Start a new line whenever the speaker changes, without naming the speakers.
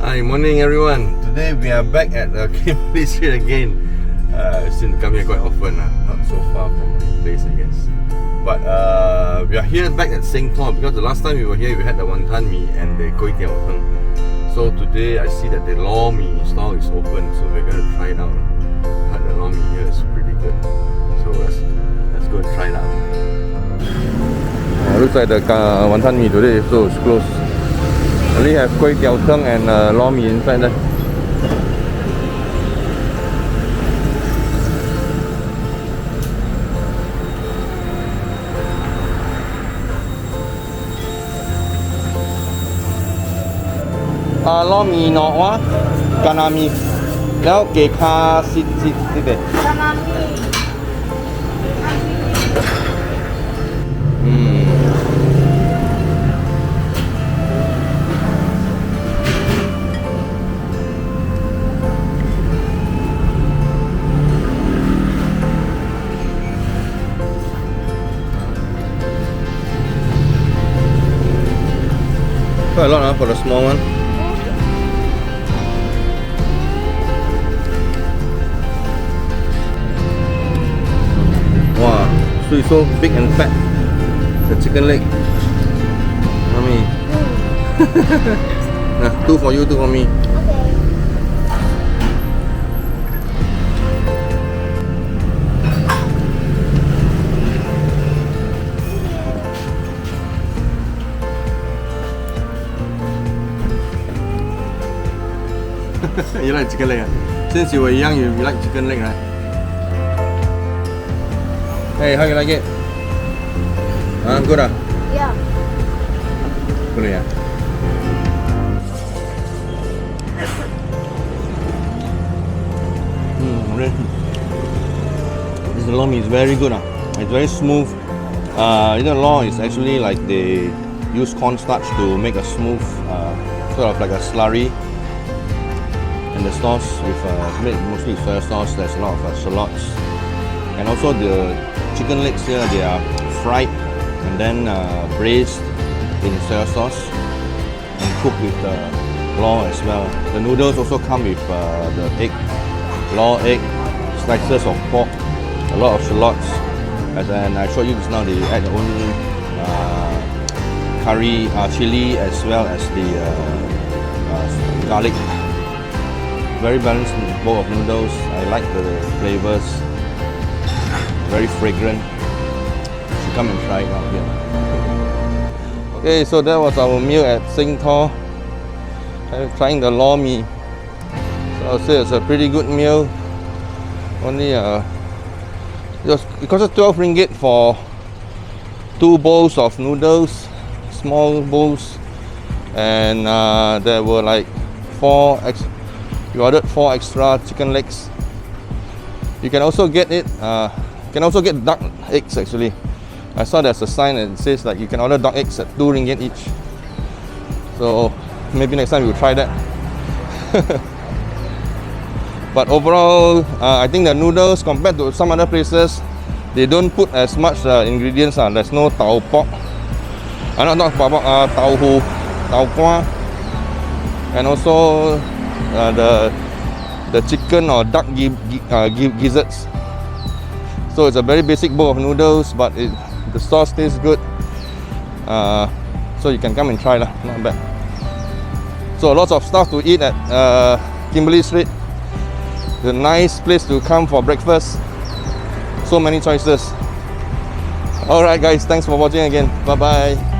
Hi, morning everyone. Today we are back at Kimberly Street again. I seem to come here quite often, not so far from my place, I guess. But we are here back at Seng Thor because the last time we were here, we had the Wanton Mee and the Kway Teow Thang. So today I see that the Loh Mee stall is open, so we're going to try it out. I heard the Loh Mee here is pretty good, so let's go and try it out. Looks like the Wanton Mee today, so it's closed. Only have Kway Teow Thang and Loh Mee inside there. Loh Mee nọ quá, cà mì, แล้วเกคาสิเด็ด Quite a lot for the small one. Wow, so it's so big and fat. The chicken leg. Mommy. Nah, 2 for you, 2 for me. You like chicken leg? Since you were young, you like chicken leg, right? Hey, how you like it? Good ah?
Yeah.
Good yeah. This Loh Mee is very good ah. It's very smooth. Loh is actually like they use cornstarch to make a smooth, sort of like a slurry. And the sauce with made mostly soy sauce. There's a lot of shallots, and also the chicken legs here, they are fried and then braised in soy sauce and cooked with Loh as well. The noodles also come with the egg, Loh egg, slices of pork, a lot of shallots, and I showed you just now they add their own curry, chili, as well as the garlic. Very balanced bowl of noodles. I like the flavors. Very fragrant. You should come and try it out here. Okay, so that was our meal at Seng Thor. I'm trying the Loh Mee. So I'll say it's a pretty good meal. Only it cost 12 ringgit for 2 bowls of noodles, small bowls, and there were like 4 extra. You ordered 4 extra chicken legs. You can also get duck eggs actually. I saw there's a sign that says like you can order duck eggs at 2 ringgit each. So maybe next time we'll try that. But overall, I think the noodles compared to some other places, they don't put as much ingredients. There's no tau pork. Not pork, tau hu, tau kwa, and also the chicken or duck gizzards. So it's a very basic bowl of noodles, but the sauce tastes good. So you can come and try lah, not bad. So lots of stuff to eat at Kimberly Street. It's a nice place to come for breakfast. So many choices. Alright guys, thanks for watching again. Bye bye.